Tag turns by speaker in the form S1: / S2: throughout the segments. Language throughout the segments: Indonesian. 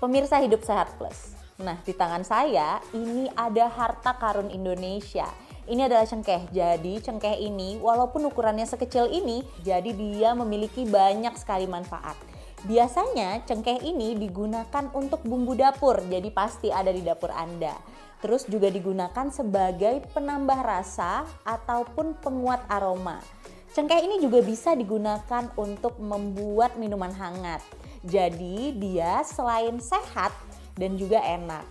S1: Pemirsa Hidup Sehat Plus. Nah, di tangan saya ini ada harta karun Indonesia. Ini adalah cengkeh. Jadi cengkeh ini walaupun ukurannya sekecil ini, jadi dia memiliki banyak sekali manfaat. Biasanya cengkeh ini digunakan untuk bumbu dapur, jadi pasti ada di dapur Anda. Terus juga digunakan sebagai penambah rasa ataupun penguat aroma. Cengkeh ini juga bisa digunakan untuk membuat minuman hangat. Jadi dia selain sehat dan juga enak.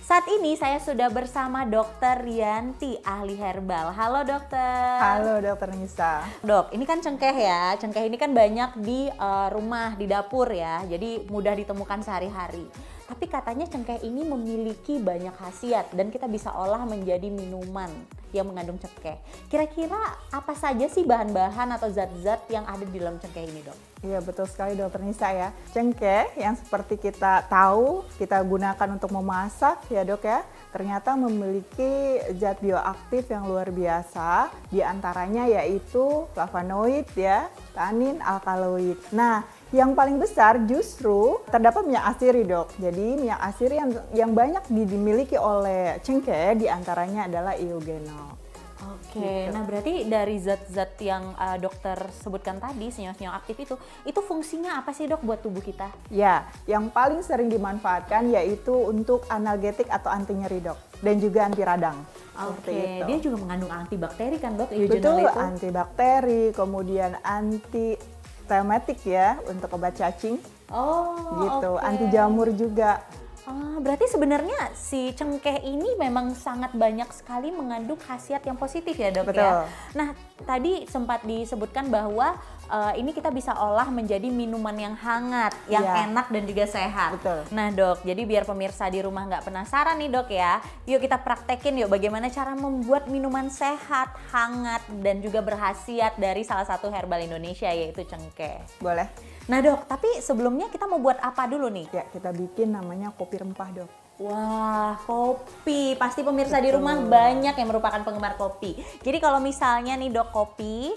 S1: Saat ini saya sudah bersama Dr. Rianti, ahli herbal. Halo dokter.
S2: Halo Dokter Nisa.
S1: Dok, ini kan cengkeh ya. Cengkeh ini kan banyak di rumah, di dapur ya. Jadi mudah ditemukan sehari-hari. Tapi katanya cengkeh ini memiliki banyak khasiat dan kita bisa olah menjadi minuman yang mengandung cengkeh. Kira-kira apa saja sih bahan-bahan atau zat-zat yang ada di dalam cengkeh ini, dok?
S2: Iya betul sekali Dokter Nisa ya. Cengkeh yang seperti kita tahu kita gunakan untuk memasak ya dok ya. Ternyata memiliki zat bioaktif yang luar biasa. Di antaranya yaitu flavonoid ya, tanin, alkaloid. Nah, yang paling besar justru terdapat minyak asiri dok. Jadi minyak asiri yang banyak dimiliki oleh cengkeh diantaranya adalah eugenol.
S1: Oke,
S2: Gitu.
S1: nah berarti dari zat-zat yang dokter sebutkan tadi, senyawa-senyawa aktif itu fungsinya apa sih dok buat tubuh kita?
S2: Ya, yang paling sering dimanfaatkan yaitu untuk analgetik atau anti nyeri dok. Dan juga anti radang.
S1: Oke, dia juga mengandung antibakteri kan dok,
S2: Betul,
S1: eugenol itu?
S2: antibakteri, kemudian anti rheumatik ya untuk obat cacing.
S1: Oh,
S2: Gitu,
S1: oke.
S2: anti jamur juga.
S1: Berarti sebenarnya si cengkeh ini memang sangat banyak sekali mengandung khasiat yang positif ya dok.
S2: Betul.
S1: Ya. Nah tadi sempat disebutkan bahwa ini kita bisa olah menjadi minuman yang hangat, yang
S2: Iya.
S1: enak dan juga sehat.
S2: Betul.
S1: Nah dok, jadi biar pemirsa di rumah nggak penasaran nih dok ya, yuk kita praktekin yuk bagaimana cara membuat minuman sehat, hangat dan juga berkhasiat dari salah satu herbal Indonesia yaitu cengkeh.
S2: Boleh?
S1: Nah dok, tapi sebelumnya kita mau buat apa dulu nih?
S2: Ya, kita bikin namanya kopi rempah dok.
S1: Wah, kopi. Pasti pemirsa di
S2: Betul.
S1: rumah banyak yang merupakan penggemar kopi. Jadi kalau misalnya nih dok kopi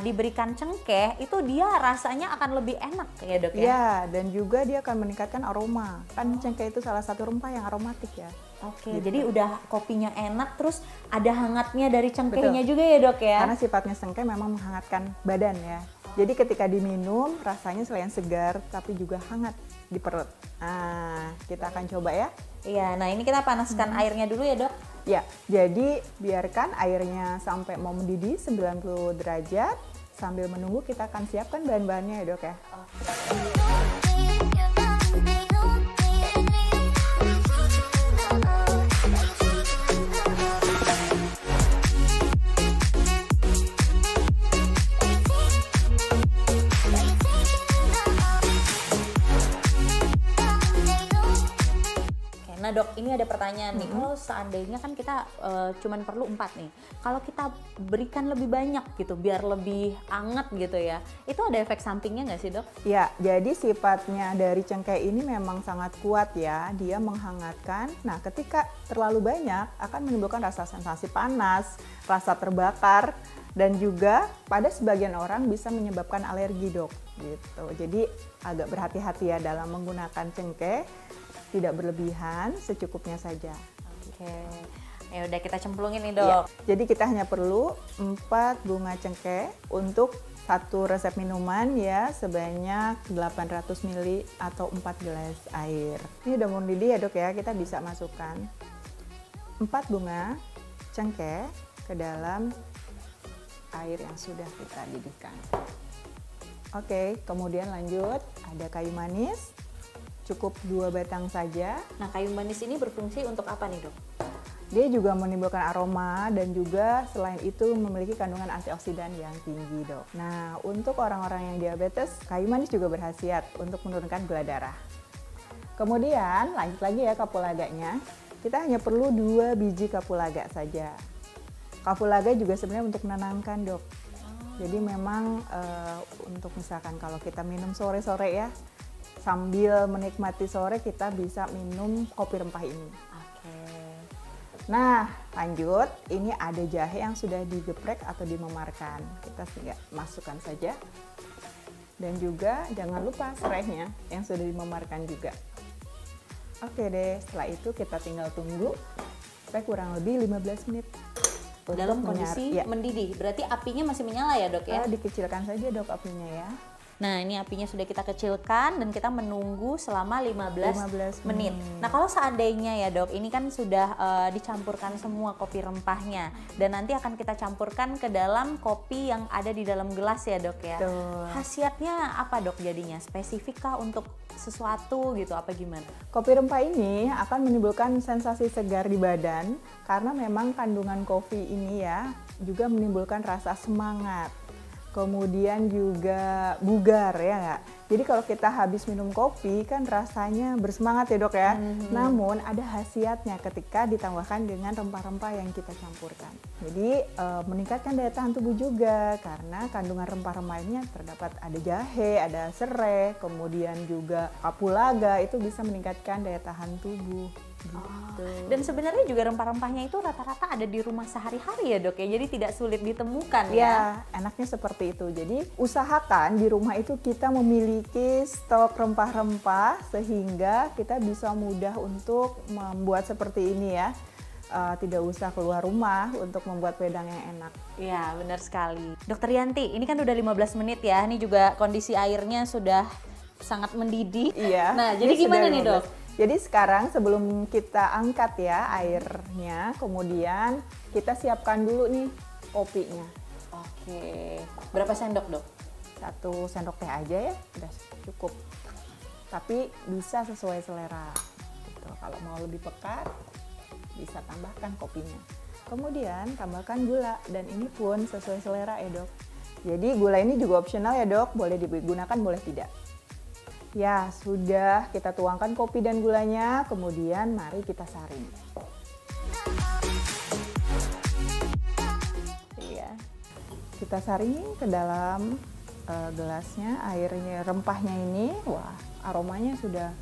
S1: diberikan cengkeh, itu dia rasanya akan lebih enak ya dok ya?
S2: Ya, dan juga dia akan meningkatkan aroma. Kan cengkeh itu salah satu rempah yang aromatik ya.
S1: Oke,
S2: Gitu.
S1: jadi udah kopinya enak, terus ada hangatnya dari cengkehnya juga ya dok ya?
S2: Karena sifatnya cengkeh memang menghangatkan badan ya. Jadi ketika diminum rasanya selain segar tapi juga hangat di perut. Nah, kita akan coba ya.
S1: Iya, nah ini kita panaskan airnya dulu ya dok?
S2: Ya, jadi biarkan airnya sampai mau mendidih 90 derajat. Sambil menunggu kita akan siapkan bahan-bahannya ya dok ya.
S1: Nah dok, ini ada pertanyaan nih, kalau seandainya kan kita cuman perlu 4 nih, kalau kita berikan lebih banyak gitu, biar lebih anget gitu ya, itu ada efek sampingnya nggak sih dok?
S2: Ya, jadi sifatnya dari cengkeh ini memang sangat kuat ya, dia menghangatkan. Nah, ketika terlalu banyak akan menimbulkan rasa sensasi panas, rasa terbakar, dan juga pada sebagian orang bisa menyebabkan alergi dok. Gitu. Jadi agak berhati-hati ya dalam menggunakan cengkeh, tidak berlebihan, secukupnya saja.
S1: Oke, ya udah kita cemplungin nih
S2: Ya,
S1: dok.
S2: jadi kita hanya perlu 4 bunga cengkeh untuk satu resep minuman ya sebanyak 800 ml atau 4 gelas air. Ini udah mau mendidih ya dok ya, kita bisa masukkan 4 bunga cengkeh ke dalam air yang sudah kita didihkan. Oke, kemudian lanjut ada kayu manis. Cukup 2 batang saja.
S1: Nah kayu manis ini berfungsi untuk apa nih dok?
S2: Dia juga menimbulkan aroma dan juga selain itu memiliki kandungan antioksidan yang tinggi dok. Nah untuk orang-orang yang diabetes, kayu manis juga berkhasiat untuk menurunkan gula darah. Kemudian lanjut lagi ya kapulaganya. Kita hanya perlu 2 biji kapulaga saja. Kapulaga juga sebenarnya untuk menenangkan dok. Jadi memang untuk misalkan kalau kita minum sore-sore ya, sambil menikmati sore kita bisa minum kopi rempah ini.
S1: Oke.
S2: Nah, lanjut. Ini ada jahe yang sudah digeprek atau dimemarkan. Kita tinggal masukkan saja. Dan juga jangan lupa serainya yang sudah dimemarkan juga. Oke deh, setelah itu kita tinggal tunggu sampai kurang lebih 15 menit.
S1: Dalam kondisi
S2: ya.
S1: mendidih, berarti apinya masih menyala ya dok ya?
S2: Dikecilkan saja dok apinya ya.
S1: Nah ini apinya sudah kita kecilkan dan kita menunggu selama 15 menit. Nah kalau seandainya ya dok, ini kan sudah dicampurkan semua kopi rempahnya. Dan nanti akan kita campurkan ke dalam kopi yang ada di dalam gelas ya dok ya.
S2: Betul.
S1: Khasiatnya apa dok jadinya? Spesifik kah untuk sesuatu gitu apa gimana?
S2: Kopi rempah ini akan menimbulkan sensasi segar di badan karena memang kandungan kopi ini ya juga menimbulkan rasa semangat. Kemudian juga bugar ya nggak? Jadi kalau kita habis minum kopi kan rasanya bersemangat ya dok ya. Namun ada khasiatnya ketika ditambahkan dengan rempah-rempah yang kita campurkan. Jadi meningkatkan daya tahan tubuh juga karena kandungan rempah-rempahnya terdapat ada jahe, ada serai, kemudian juga kapulaga itu bisa meningkatkan daya tahan tubuh. Gitu.
S1: Dan sebenarnya juga rempah-rempahnya itu rata-rata ada di rumah sehari-hari ya dok ya, jadi tidak sulit ditemukan
S2: ya. Enaknya seperti itu. Jadi usahakan di rumah itu kita memiliki stok rempah-rempah sehingga kita bisa mudah untuk membuat seperti ini ya. Tidak usah keluar rumah untuk membuat wedang yang enak.
S1: Iya benar sekali. Dokter Yanti, ini kan udah 15 menit ya, ini juga kondisi airnya sudah sangat mendidih.
S2: Iya.
S1: Nah jadi gimana nih dok?
S2: Jadi sekarang sebelum kita angkat ya airnya, kemudian kita siapkan dulu nih kopinya.
S1: Oke, berapa sendok dok?
S2: 1 sendok teh aja ya, udah cukup. Tapi bisa sesuai selera. Gitu. Kalau mau lebih pekat, bisa tambahkan kopinya. Kemudian tambahkan gula dan ini pun sesuai selera ya dok. Jadi gula ini juga opsional ya dok, boleh digunakan boleh tidak. Ya, sudah kita tuangkan kopi dan gulanya, kemudian mari kita saring. Iya. Kita saring ke dalam gelasnya, airnya, rempahnya ini, wah aromanya sudah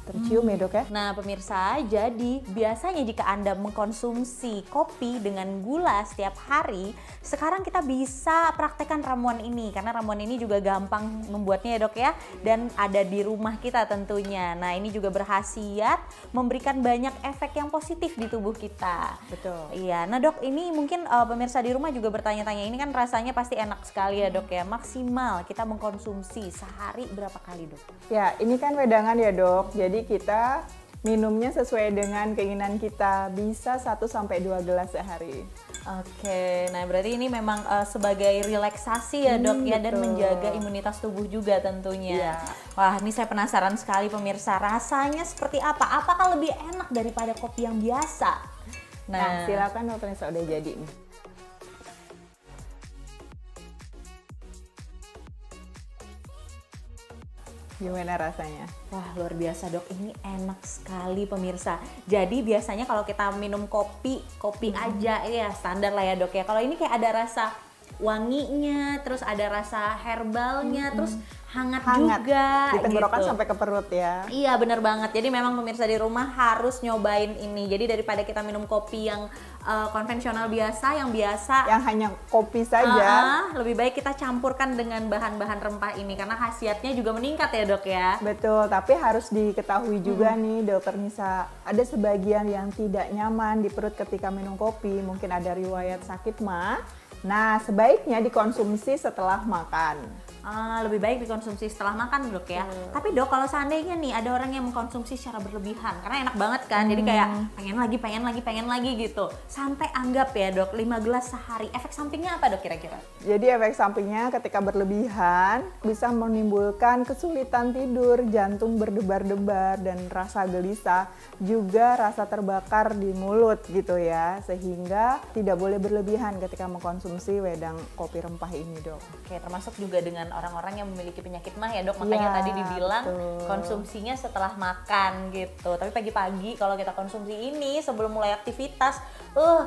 S2: tercium ya dok ya.
S1: Nah pemirsa, jadi biasanya jika Anda mengkonsumsi kopi dengan gula setiap hari, sekarang kita bisa praktekkan ramuan ini karena ramuan ini juga gampang membuatnya ya dok ya, dan ada di rumah kita tentunya. Nah ini juga berkhasiat memberikan banyak efek yang positif di tubuh kita.
S2: Betul.
S1: Iya. Nah dok, ini mungkin pemirsa di rumah juga bertanya-tanya, ini kan rasanya pasti enak sekali ya dok ya. Maksimal kita mengkonsumsi sehari berapa kali dok?
S2: Ya ini kan wedangan ya dok, jadi kita minumnya sesuai dengan keinginan kita, bisa 1-2 gelas sehari.
S1: Oke, nah berarti ini memang sebagai relaksasi ya dok ya, dan menjaga imunitas tubuh juga tentunya.
S2: Iya.
S1: Wah ini saya penasaran sekali pemirsa, rasanya seperti apa? Apakah lebih enak daripada kopi yang biasa?
S2: Nah silakan dokter Nisa, udah jadi nih. Gimana rasanya?
S1: Wah luar biasa dok, ini enak sekali pemirsa. Jadi biasanya kalau kita minum kopi aja ya standar lah ya dok ya. Kalau ini kayak ada rasa wanginya, terus ada rasa herbalnya, terus hangat juga.
S2: Di tenggorokan
S1: gitu.
S2: sampai ke perut ya.
S1: Iya bener banget, jadi memang pemirsa di rumah harus nyobain ini. Jadi daripada kita minum kopi yang konvensional biasa,
S2: yang hanya kopi saja,
S1: lebih baik kita campurkan dengan bahan-bahan rempah ini karena khasiatnya juga meningkat ya dok ya.
S2: Betul, tapi harus diketahui juga nih dokter Nisa, ada sebagian yang tidak nyaman di perut ketika minum kopi, mungkin ada riwayat sakit mah. Nah sebaiknya dikonsumsi setelah makan.
S1: Lebih baik dikonsumsi setelah makan dok ya. Tapi dok, kalau seandainya nih ada orang yang mengkonsumsi secara berlebihan, karena enak banget kan, jadi kayak pengen lagi gitu. Sampai anggap ya dok 5 gelas sehari, efek sampingnya apa dok kira-kira?
S2: Jadi efek sampingnya ketika berlebihan bisa menimbulkan kesulitan tidur, jantung berdebar-debar, dan rasa gelisah, juga rasa terbakar di mulut gitu ya. Sehingga tidak boleh berlebihan ketika mengkonsumsi wedang kopi rempah ini dok.
S1: Oke, termasuk juga dengan orang-orang yang memiliki penyakit mah ya dok, makanya tadi dibilang konsumsinya setelah makan gitu. Tapi pagi-pagi kalau kita konsumsi ini sebelum mulai aktivitas,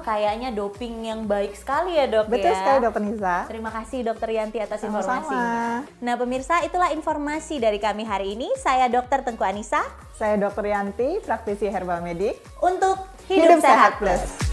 S1: kayaknya doping yang baik sekali ya dok.
S2: Betul sekali dokter Nisa.
S1: Terima kasih dokter Yanti atas
S2: Sama-sama.
S1: informasinya. Nah pemirsa, itulah informasi dari kami hari ini. Saya dokter Tengku Anissa.
S2: Saya dokter Yanti, praktisi herbal medik
S1: Untuk Hidup Sehat Plus.